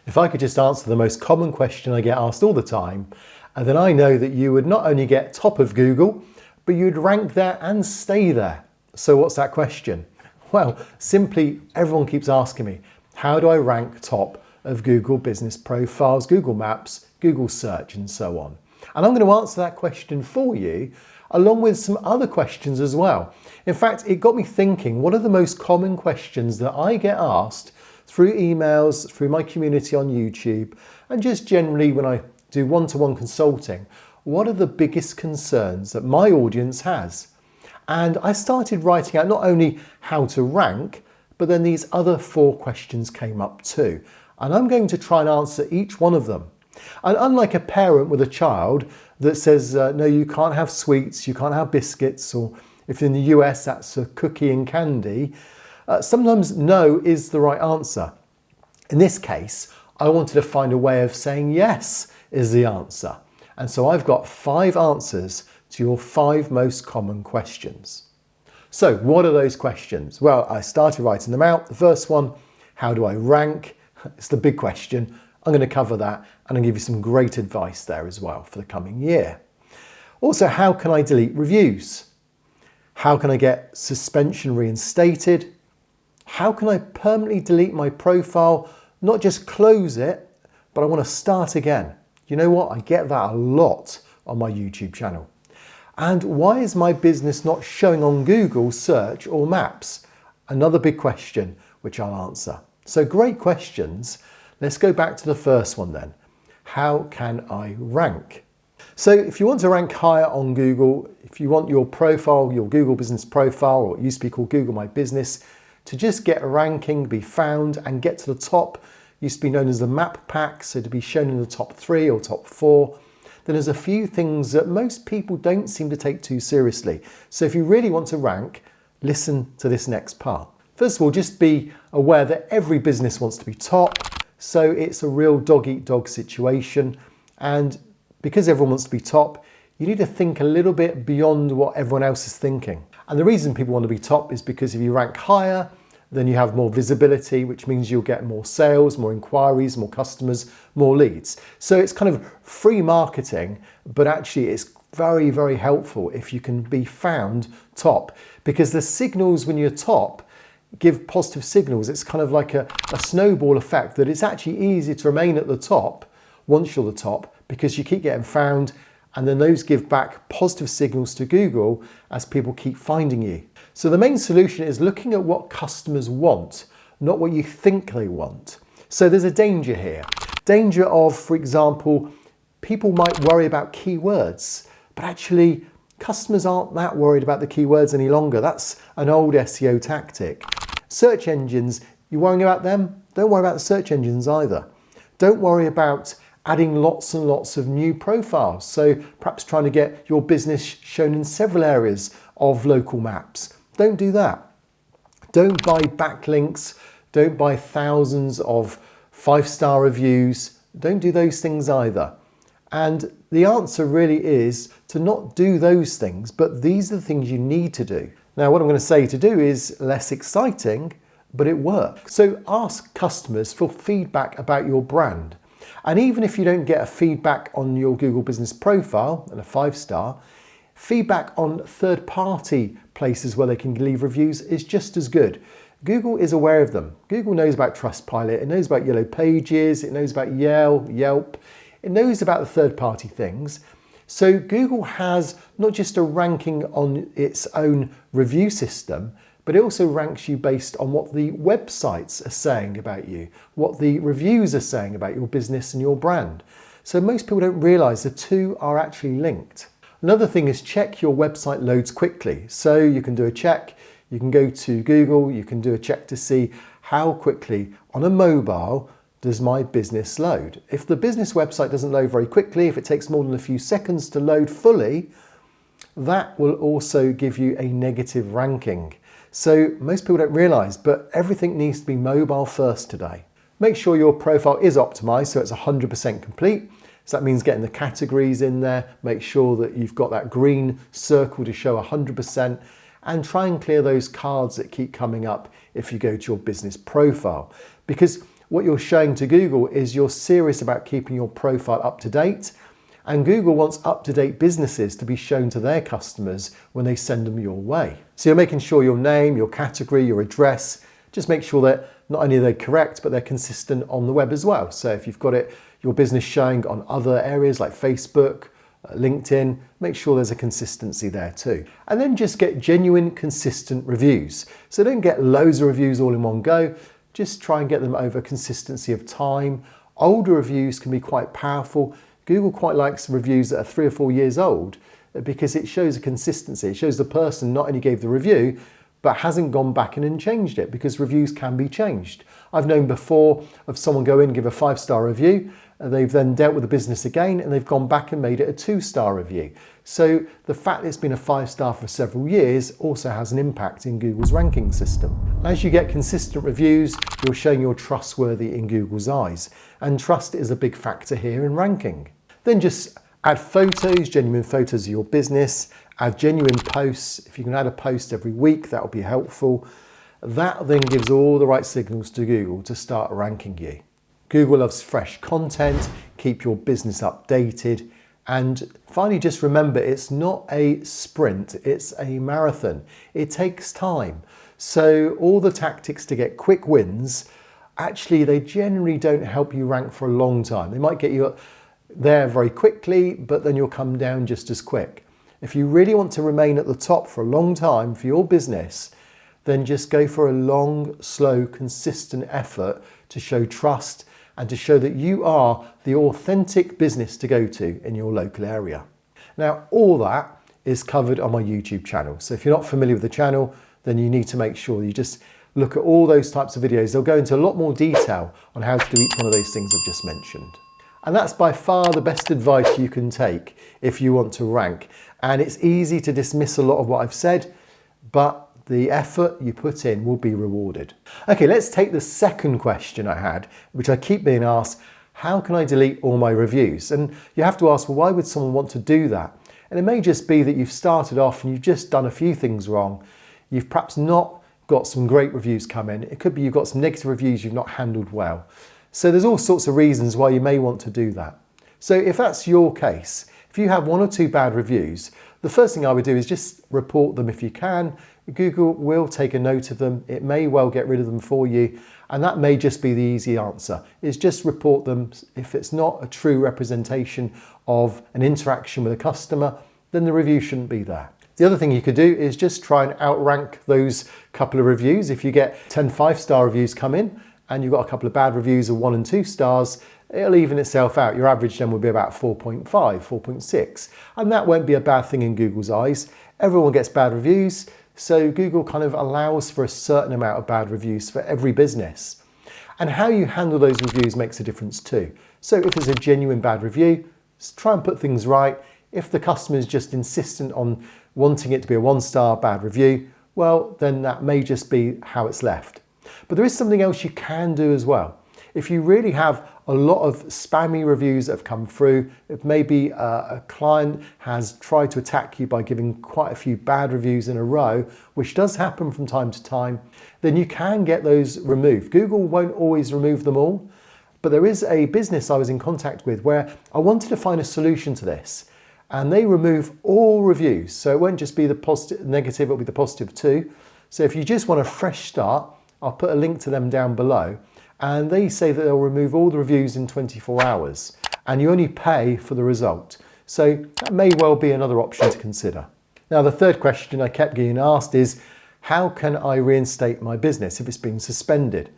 If I could just answer the most common question I get asked all the time, then I know that you would not only get top of Google, but you'd rank there and stay there. So what's that question? Well, simply everyone keeps asking me, how do I rank top of Google business profiles, Google Maps, Google Search, and so on? And I'm going to answer that question for you, along with some other questions as well. In fact, it got me thinking, what are the most common questions that I get asked through emails, through my community on YouTube, and just generally when I do one-to-one consulting? What are the biggest concerns that my audience has? And I started writing out not only how to rank, but then these other 4 questions came up too. And I'm going to try and answer each one of them. And unlike a parent with a child that says, no, you can't have sweets, you can't have biscuits, or if in the US that's a cookie and candy, sometimes no is the right answer. In this case, I wanted to find a way of saying yes is the answer. And so I've got 5 answers to your 5 most common questions. So what are those questions? Well, I started writing them out. The first one, how do I rank? It's the big question. I'm going to cover that and I'll give you some great advice there as well for the coming year. Also, how can I delete reviews? How can I get suspension reinstated? How can I permanently delete my profile? Not just close it, but I want to start again. You know what? I get that a lot on my YouTube channel. And why is my business not showing on Google Search or Maps? Another big question, which I'll answer. So great questions. Let's go back to the first one then. How can I rank? So if you want to rank higher on Google, if you want your profile, your Google business profile, or it used to be called Google My Business, to just get a ranking, be found and get to the top, used to be known as the map pack, so to be shown in the top 3 or top 4, then there's a few things that most people don't seem to take too seriously. So if you really want to rank, listen to this next part. First of all, just be aware that every business wants to be top, so it's a real dog-eat-dog situation. And because everyone wants to be top, you need to think a little bit beyond what everyone else is thinking. And the reason people want to be top is because if you rank higher, then you have more visibility, which means you'll get more sales, more inquiries, more customers, more leads. So it's kind of free marketing, but actually it's very, very helpful if you can be found top, because the signals when you're top give positive signals. It's kind of like a snowball effect, that it's actually easier to remain at the top once you're the top because you keep getting found, and then those give back positive signals to Google as people keep finding you. So the main solution is looking at what customers want, not what you think they want. So there's a danger here. Danger of, for example, people might worry about keywords, but actually customers aren't that worried about the keywords any longer. That's an old SEO tactic. Search engines, you're worrying about them? Don't worry about the search engines either. Don't worry about adding lots and lots of new profiles. So perhaps trying to get your business shown in several areas of local maps. Don't do that. Don't buy backlinks. Don't buy thousands of 5-star reviews. Don't do those things either. And the answer really is to not do those things, but these are the things you need to do. Now, what I'm going to say to do is less exciting, but it works. So ask customers for feedback about your brand. And even if you don't get a feedback on your Google business profile and a 5-star, feedback on third-party places where they can leave reviews is just as good. Google is aware of them. Google knows about Trustpilot, it knows about Yellow Pages, it knows about Yelp, it knows about the third-party things. So Google has not just a ranking on its own review system, but it also ranks you based on what the websites are saying about you, what the reviews are saying about your business and your brand. So most people don't realize the two are actually linked. Another thing is check your website loads quickly. So you can do a check, you can go to Google, you can do a check to see how quickly on a mobile does my business load. If the business website doesn't load very quickly, if it takes more than a few seconds to load fully, that will also give you a negative ranking. So most people don't realize, but everything needs to be mobile first today. Make sure your profile is optimized so it's 100% complete. So that means getting the categories in there, make sure that you've got that green circle to show 100%, and try and clear those cards that keep coming up if you go to your business profile. Because what you're showing to Google is you're serious about keeping your profile up to date, and Google wants up-to-date businesses to be shown to their customers when they send them your way. So you're making sure your name, your category, your address, just make sure that not only are they correct, but they're consistent on the web as well. So if you've got your business showing on other areas like Facebook, LinkedIn, make sure there's a consistency there too. And then just get genuine, consistent reviews. So don't get loads of reviews all in one go. Just try and get them over consistency of time. Older reviews can be quite powerful. Google quite likes reviews that are 3 or 4 years old because it shows a consistency. It shows the person not only gave the review, but hasn't gone back in and changed it, because reviews can be changed. I've known before of someone go in and give a 5-star review, they've then dealt with the business again and they've gone back and made it a 2-star review. So the fact it's been a 5-star for several years also has an impact in Google's ranking system. As you get consistent reviews, you're showing you're trustworthy in Google's eyes, and trust is a big factor here in ranking. Then just add photos, genuine photos of your business, add genuine posts. If you can add a post every week, that will be helpful. That then gives all the right signals to Google to start ranking you. Google loves fresh content, keep your business updated, and finally just remember it's not a sprint, it's a marathon. It takes time. So all the tactics to get quick wins, actually they generally don't help you rank for a long time. They might get you there very quickly, but then you'll come down just as quick. If you really want to remain at the top for a long time for your business, then just go for a long, slow, consistent effort to show trust and to show that you are the authentic business to go to in your local area. Now, all that is covered on my YouTube channel. So if you're not familiar with the channel, then you need to make sure you just look at all those types of videos. They'll go into a lot more detail on how to do each one of those things I've just mentioned. And that's by far the best advice you can take if you want to rank. And it's easy to dismiss a lot of what I've said, but the effort you put in will be rewarded. Okay, let's take the second question I had, which I keep being asked: how can I delete all my reviews? And you have to ask, well, why would someone want to do that? And it may just be that you've started off and you've just done a few things wrong. You've perhaps not got some great reviews come in. It could be you've got some negative reviews you've not handled well. So there's all sorts of reasons why you may want to do that. So if that's your case, if you have 1 or 2 bad reviews, the first thing I would do is just report them if you can. Google will take a note of them. It may well get rid of them for you. And that may just be the easy answer, is just report them. If it's not a true representation of an interaction with a customer, then the review shouldn't be there. The other thing you could do is just try and outrank those couple of reviews. If you get 10 5-star reviews come in, and you've got a couple of bad reviews of 1 and 2 stars, it'll even itself out. Your average then will be about 4.5, 4.6. And that won't be a bad thing in Google's eyes. Everyone gets bad reviews, so Google kind of allows for a certain amount of bad reviews for every business. And how you handle those reviews makes a difference too. So if it's a genuine bad review, try and put things right. If the customer is just insistent on wanting it to be a 1-star bad review, well, then that may just be how it's left. But there is something else you can do as well. If you really have a lot of spammy reviews that have come through, if maybe a client has tried to attack you by giving quite a few bad reviews in a row, which does happen from time to time, then you can get those removed. Google won't always remove them all, but there is a business I was in contact with where I wanted to find a solution to this, and they remove all reviews. So it won't just be the positive, negative, it'll be the positive too. So if you just want a fresh start, I'll put a link to them down below, and they say that they'll remove all the reviews in 24 hours and you only pay for the result. So that may well be another option to consider. Now, the third question I kept getting asked is, how can I reinstate my business if it's been suspended?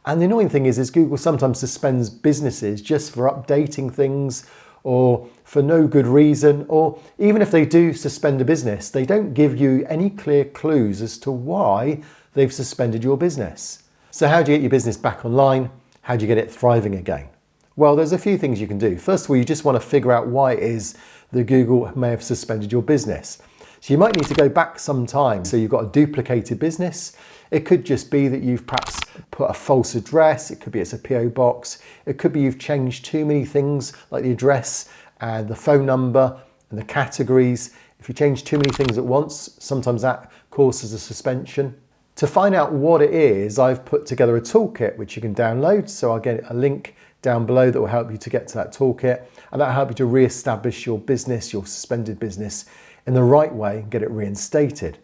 And the annoying thing is Google sometimes suspends businesses just for updating things or for no good reason, or even if they do suspend a business, they don't give you any clear clues as to why they've suspended your business. So how do you get your business back online? How do you get it thriving again? Well, there's a few things you can do. First of all, you just want to figure out why it is that Google may have suspended your business. So you might need to go back some time. So you've got a duplicated business. It could just be that you've perhaps put a false address. It could be it's a PO box. It could be you've changed too many things like the address and the phone number and the categories. If you change too many things at once, sometimes that causes a suspension. To find out what it is, I've put together a toolkit which you can download. So I'll get a link down below that will help you to get to that toolkit, and that'll help you to re-establish your business, your suspended business, in the right way and get it reinstated.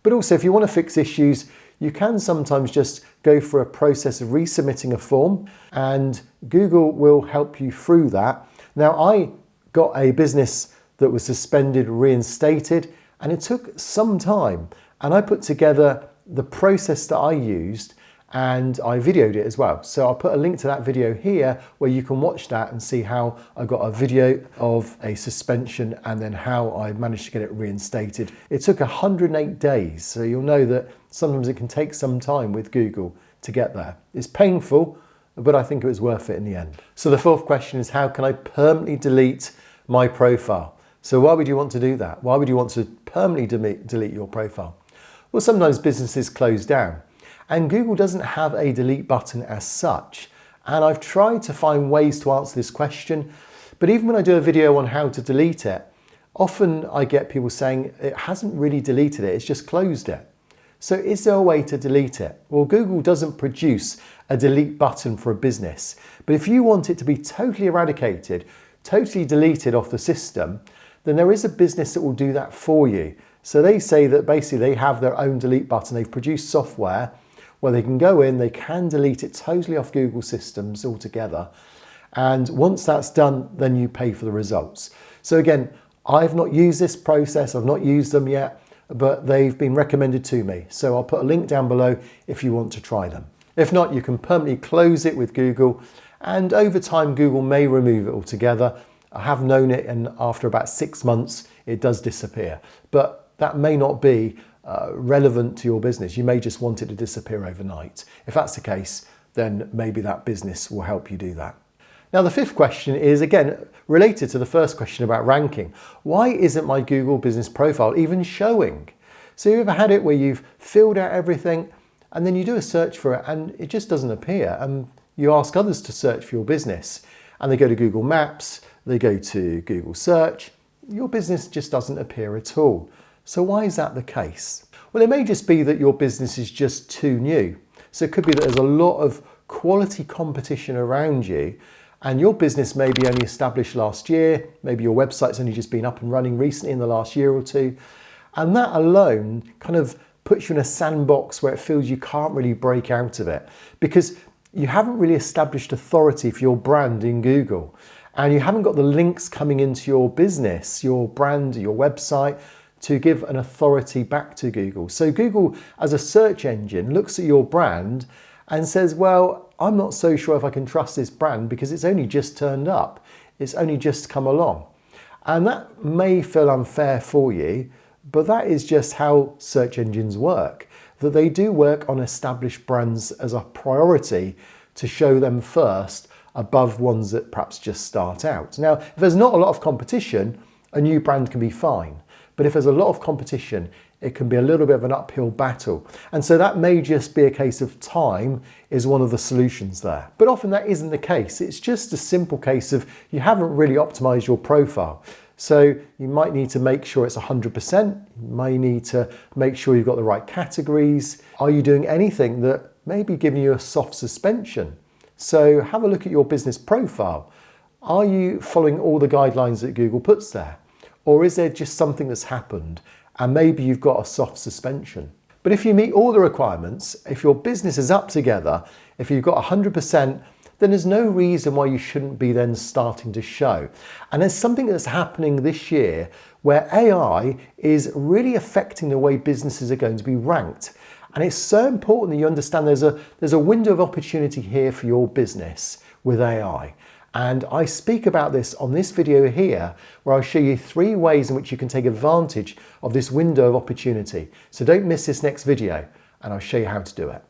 But also, if you want to fix issues, you can sometimes just go for a process of resubmitting a form, and Google will help you through that. Now, I got a business that was suspended, reinstated, and it took some time. And I put together the process that I used, and I videoed it as well. So I'll put a link to that video here where you can watch that and see how I got a video of a suspension and then how I managed to get it reinstated. It took 108 days, so you'll know that sometimes it can take some time with Google to get there. It's painful, but I think it was worth it in the end. So the fourth question is, how can I permanently delete my profile? So why would you want to do that? Why would you want to permanently delete your profile? Well, sometimes businesses close down, and Google doesn't have a delete button as such. And I've tried to find ways to answer this question, but even when I do a video on how to delete it, often I get people saying it hasn't really deleted it, it's just closed it. So is there a way to delete it? Well, Google doesn't produce a delete button for a business, but if you want it to be totally eradicated, totally deleted off the system, then there is a business that will do that for you. So they say that basically they have their own delete button. They've produced software where they can go in, they can delete it totally off Google systems altogether. And once that's done, then you pay for the results. So again, I've not used this process, I've not used them yet, but they've been recommended to me. So I'll put a link down below if you want to try them. If not, you can permanently close it with Google, and over time, Google may remove it altogether. I have known it, and after about 6 months, it does disappear. But that may not be relevant to your business. You may just want it to disappear overnight. If that's the case, then maybe that business will help you do that. Now, the fifth question is, again, related to the first question about ranking. Why isn't my Google business profile even showing? So you ever had it where you've filled out everything and then you do a search for it and it just doesn't appear, and you ask others to search for your business and they go to Google Maps, they go to Google Search, your business just doesn't appear at all. So why is that the case? Well, it may just be that your business is just too new. So it could be that there's a lot of quality competition around you, and your business may be only established last year, maybe your website's only just been up and running recently in the last year or two, and that alone kind of puts you in a sandbox where it feels you can't really break out of it because you haven't really established authority for your brand in Google, and you haven't got the links coming into your business, your brand, your website, to give an authority back to Google. So Google, as a search engine, looks at your brand and says, well, I'm not so sure if I can trust this brand because it's only just turned up. It's only just come along. And that may feel unfair for you, but that is just how search engines work, that they do work on established brands as a priority to show them first above ones that perhaps just start out. Now, if there's not a lot of competition, a new brand can be fine. But if there's a lot of competition, it can be a little bit of an uphill battle. And so that may just be a case of time is one of the solutions there. But often that isn't the case. It's just a simple case of you haven't really optimized your profile. So you might need to make sure it's 100%. You may need to make sure you've got the right categories. Are you doing anything that may be giving you a soft suspension? So have a look at your business profile. Are you following all the guidelines that Google puts there? Or is there just something that's happened and maybe you've got a soft suspension? But if you meet all the requirements, if your business is up together, if you've got 100%, then there's no reason why you shouldn't be then starting to show. And there's something that's happening this year where AI is really affecting the way businesses are going to be ranked. And it's so important that you understand there's a window of opportunity here for your business with AI. And I speak about this on this video here, where I'll show you 3 ways in which you can take advantage of this window of opportunity. So don't miss this next video, and I'll show you how to do it.